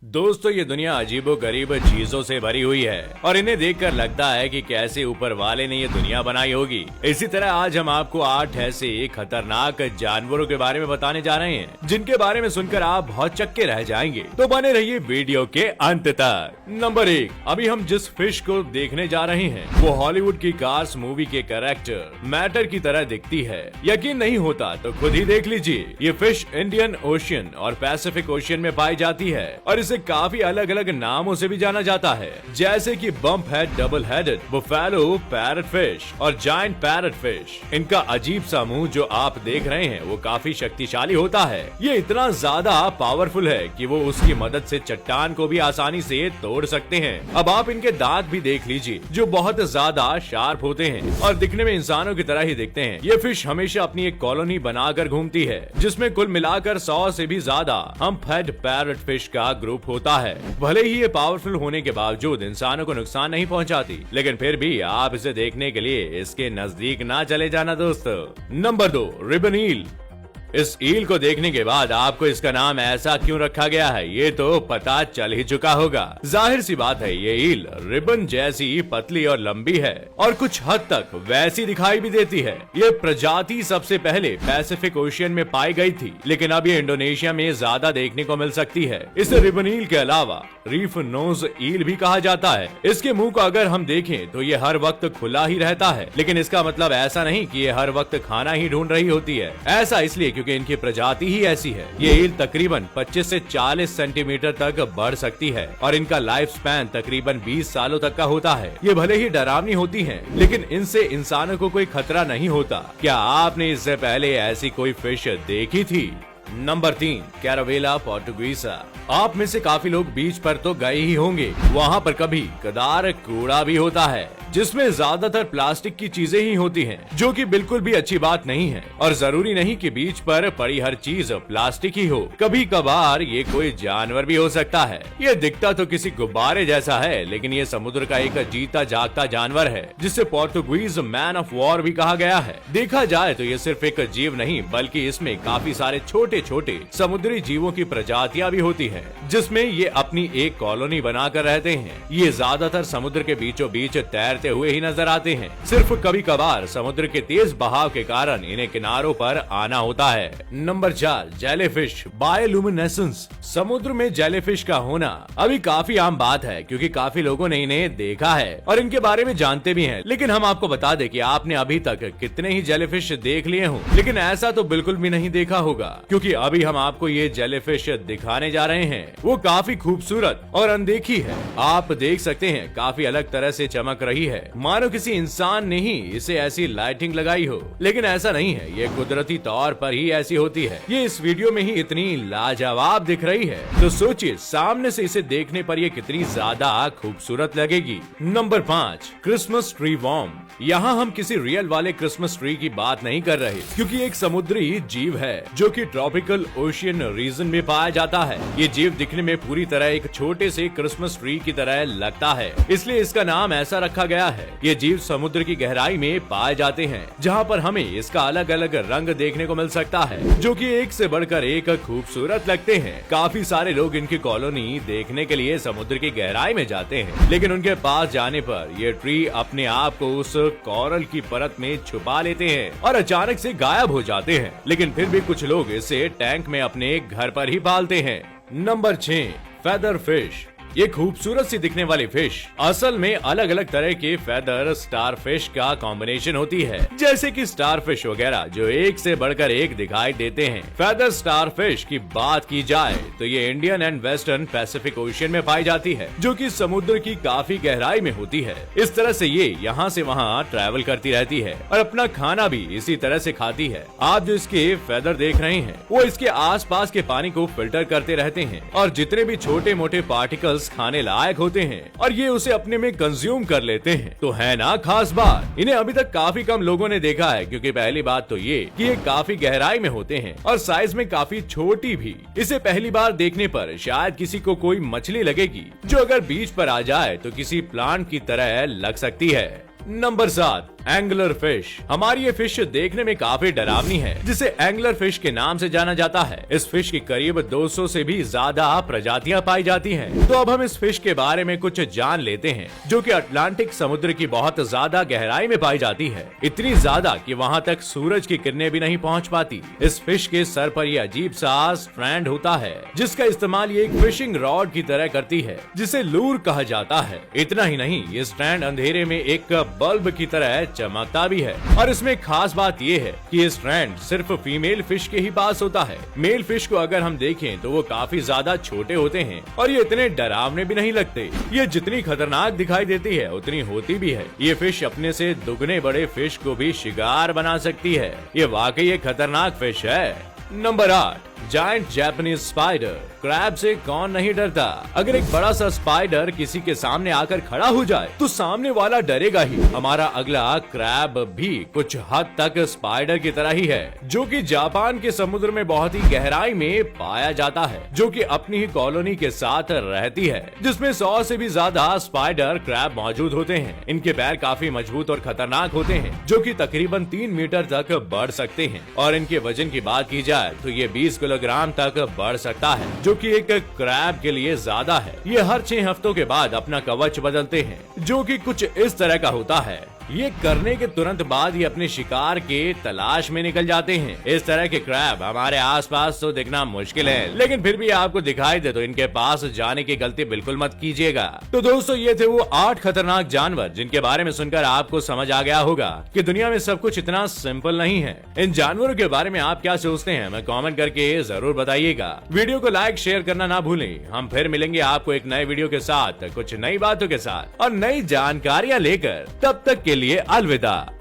दोस्तों, ये दुनिया अजीबो गरीब चीजों से भरी हुई है और इन्हें देखकर लगता है कि कैसे ऊपर वाले ने ये दुनिया बनाई होगी। इसी तरह आज हम आपको 8 ऐसे खतरनाक जानवरों के बारे में बताने जा रहे हैं जिनके बारे में सुनकर आप बहुत चक्के रह जाएंगे। तो बने रहिए वीडियो के अंत तक। नंबर 1, अभी हम जिस फिश को देखने जा रहे हैं वो हॉलीवुड की कार्स मूवी के कैरेक्टर मैटर की तरह दिखती है। यकीन नहीं होता तो खुद ही देख लीजिए। ये फिश इंडियन ओशियन और पैसिफिक ओशियन में पाई जाती है और इसे काफी अलग अलग नामों से भी जाना जाता है, जैसे कि bump head double headed, buffalo parrot fish और जायंट पैरट फिश। इनका अजीब सा मुंह जो आप देख रहे हैं वो काफी शक्तिशाली होता है। ये इतना ज्यादा पावरफुल है कि वो उसकी मदद से चट्टान को भी आसानी से तोड़ सकते हैं। अब आप इनके दांत भी देख लीजिए जो बहुत ज्यादा शार्प होते हैं और दिखने में इंसानों की तरह ही दिखते हैं। ये फिश हमेशा अपनी एक कॉलोनी बनाकर घूमती है जिसमें कुल मिलाकर 100 से भी ज्यादा हम्प हेड पैरट फिश का ग्रुप होता है। भले ही ये पावरफुल होने के बावजूद इंसानों को नुकसान नहीं पहुंचाती, लेकिन फिर भी आप इसे देखने के लिए इसके नजदीक ना चले जाना दोस्तों। नंबर 2, रिबन ईल। इस ईल को देखने के बाद आपको इसका नाम ऐसा क्यों रखा गया है ये तो पता चल ही चुका होगा। जाहिर सी बात है, ये ईल रिबन जैसी पतली और लंबी है और कुछ हद तक वैसी दिखाई भी देती है। ये प्रजाति सबसे पहले पैसिफिक ओशियन में पाई गई थी, लेकिन अब ये इंडोनेशिया में ज्यादा देखने को मिल सकती है। इसे रिबन ईल के अलावा रीफ नोज ईल भी कहा जाता है। इसके मुंह को अगर हम देखें तो ये हर वक्त खुला ही रहता है, लेकिन इसका मतलब ऐसा नहीं कि ये हर वक्त खाना ही ढूंढ रही होती है। ऐसा इसलिए क्योंकि इनकी प्रजाति ही ऐसी है। ये ईल तकरीबन 25 से 40 सेंटीमीटर तक बढ़ सकती है और इनका लाइफ स्पैन तकरीबन 20 सालों तक का होता है। ये भले ही डरावनी होती हैं, लेकिन इनसे इंसानों को कोई खतरा नहीं होता। क्या आपने इससे पहले ऐसी कोई फिश देखी थी? नंबर 3, कैरावेला पोर्टुगीसा। आप में से काफी लोग बीच पर तो गए ही होंगे। वहाँ पर कभी कदार कूड़ा भी होता है जिसमें ज्यादातर प्लास्टिक की चीजें ही होती हैं, जो कि बिल्कुल भी अच्छी बात नहीं है। और जरूरी नहीं कि बीच पर पड़ी हर चीज प्लास्टिक ही हो, कभी कभार ये कोई जानवर भी हो सकता है। ये दिखता तो किसी गुब्बारे जैसा है, लेकिन ये समुद्र का एक जीता जागता जानवर है जिसे पोर्टुगीज मैन ऑफ वॉर भी कहा गया है। देखा जाए तो ये सिर्फ एक जीव नहीं बल्कि इसमें काफी सारे छोटे छोटे समुद्री जीवों की प्रजातियां भी होती है जिसमें ये अपनी एक कॉलोनी बनाकर रहते हैं। ये ज्यादातर समुद्र के बीचों बीच तैरते हुए ही नजर आते हैं। सिर्फ कभी कभार समुद्र के तेज बहाव के कारण इन्हें किनारों पर आना होता है। Number 4, jellyfish bioluminescence. समुद्र में जेलीफिश का होना अभी काफी आम बात है क्योंकि काफी लोगों ने इन्हें देखा है और इनके बारे में जानते भी हैं। लेकिन हम आपको बता दें कि आपने अभी तक कितने ही जेलीफिश देख लिए हों, लेकिन ऐसा तो बिल्कुल भी नहीं देखा होगा क्योंकि अभी हम आपको ये जेलीफिश दिखाने जा रहे हैं। वो काफी खूबसूरत और अनदेखी है। आप देख सकते हैं काफी अलग तरह से चमक रही है, मानो किसी इंसान ने ही इसे ऐसी लाइटिंग लगाई हो। लेकिन ऐसा नहीं है, ये कुदरती तौर पर ही ऐसी होती है। ये इस वीडियो में ही इतनी लाजवाब दिख रही है, तो सोचिए सामने से इसे देखने पर ये कितनी ज्यादा खूबसूरत लगेगी। Number 5, Christmas tree worm. यहाँ हम किसी रियल वाले क्रिसमस ट्री की बात नहीं कर रहे क्योंकि एक समुद्री जीव है जो कि ट्रॉपिकल ओशियन रीजन में पाया जाता है। ये जीव दिखने में पूरी तरह एक छोटे से क्रिसमस ट्री की तरह लगता है, इसलिए इसका नाम ऐसा रखा गया है। ये जीव समुद्र की गहराई में पाए जाते हैं जहाँ पर हमें इसका अलग अलग रंग देखने को मिल सकता है जो कि एक से बढ़कर एक खूबसूरत लगते हैं। काफी सारे लोग इनकी कॉलोनी देखने के लिए समुद्र की गहराई में जाते हैं, लेकिन उनके पास जाने पर ये ट्री अपने आप को उस कोरल की परत में छुपा लेते हैं और अचानक से गायब हो जाते हैं। लेकिन फिर भी कुछ लोग इसे टैंक में अपने घर पर ही पालते हैं। Number 6, feather fish. ये खूबसूरत सी दिखने वाली फिश असल में अलग अलग तरह के फेदर स्टार फिश का कॉम्बिनेशन होती है, जैसे कि स्टार फिश वगैरह जो एक से बढ़कर एक दिखाई देते हैं। फेदर स्टार फिश की बात की जाए तो ये Indian and western Pacific ocean में पाई जाती है जो कि समुद्र की काफी गहराई में होती है। इस तरह से ये यहाँ से वहाँ ट्रैवल करती रहती है और अपना खाना भी इसी तरह से खाती है। आप जो इसके फेदर देख रहे हैं वो इसके आसपास के पानी को फिल्टर करते रहते हैं और जितने भी छोटे मोटे पार्टिकल्स खाने लायक होते हैं और ये उसे अपने में कंज्यूम कर लेते हैं। तो है ना खास बात। इन्हें अभी तक काफी कम लोगों ने देखा है क्योंकि पहली बात तो ये कि ये काफी गहराई में होते हैं और साइज में काफी छोटी भी। इसे पहली बार देखने पर शायद किसी को कोई मछली लगेगी जो अगर बीच पर आ जाए तो किसी प्लांट की तरह लग सकती है। Number 7, angler fish. हमारी ये फिश देखने में काफी डरावनी है, जिसे एंगलर फिश के नाम से जाना जाता है। इस फिश की करीब 200 से भी ज्यादा प्रजातियां पाई जाती हैं। तो अब हम इस फिश के बारे में कुछ जान लेते हैं, जो कि अटलांटिक समुद्र की बहुत ज्यादा गहराई में पाई जाती है, इतनी ज्यादा कि वहां तक सूरज की किरणें भी नहीं पहुंच पाती। इस फिश के सर पर यह अजीब सा स्ट्रैंड होता है, जिसका इस्तेमाल ये एक फिशिंग रॉड की तरह करती है, जिसे लूर कहा जाता है। इतना ही नहीं, ये स्ट्रैंड अंधेरे में एक बल्ब की तरह चमकता भी है। और इसमें खास बात ये है कि ये स्ट्रैंड सिर्फ फीमेल फिश के ही पास होता है। मेल फिश को अगर हम देखें तो वो काफी ज्यादा छोटे होते हैं और ये इतने डरावने भी नहीं लगते। ये जितनी खतरनाक दिखाई देती है उतनी होती भी है। ये फिश अपने से दुगने बड़े फिश को भी शिकार बना सकती है। ये वाकई एक खतरनाक फिश है। Number 8, giant Japanese spider. Crab से कौन नहीं डरता। अगर एक बड़ा सा स्पाइडर किसी के सामने आकर खड़ा हो जाए तो सामने वाला डरेगा ही। हमारा अगला क्रैब भी कुछ हद तक स्पाइडर की तरह ही है, जो कि जापान के समुद्र में बहुत ही गहराई में पाया जाता है, जो कि अपनी ही कॉलोनी के साथ रहती है, जिसमें 100 से भी ज्यादा स्पाइडर क्रैब मौजूद होते हैं। इनके पैर काफी मजबूत और खतरनाक होते हैं, जो कि तकरीबन 3 मीटर तक बढ़ सकते हैं। और इनके वजन की बात की जाए तो ये 20 किलोग्राम तक बढ़ सकता है, जो कि एक क्रैब के लिए ज्यादा है। ये हर 6 हफ्तों के बाद अपना कवच बदलते हैं, जो कि कुछ इस तरह का होता है। ये करने के तुरंत बाद ही अपने शिकार के तलाश में निकल जाते हैं। इस तरह के क्रैब हमारे आसपास तो दिखना मुश्किल है, लेकिन फिर भी आपको दिखाई दे तो इनके पास जाने की गलती बिल्कुल मत कीजिएगा। तो दोस्तों, ये थे वो 8 खतरनाक जानवर जिनके बारे में सुनकर आपको समझ आ गया होगा कि दुनिया में सब कुछ इतना सिंपल नहीं है। इन जानवरों के बारे में आप क्या सोचते हैं, हमें कमेंट करके जरूर बताइएगा। वीडियो को लाइक शेयर करना ना भूलें। हम फिर मिलेंगे आपको एक नए वीडियो के साथ, कुछ नई बातों के साथ और नई जानकारियां लेकर। तब तक के लिए अलविदा।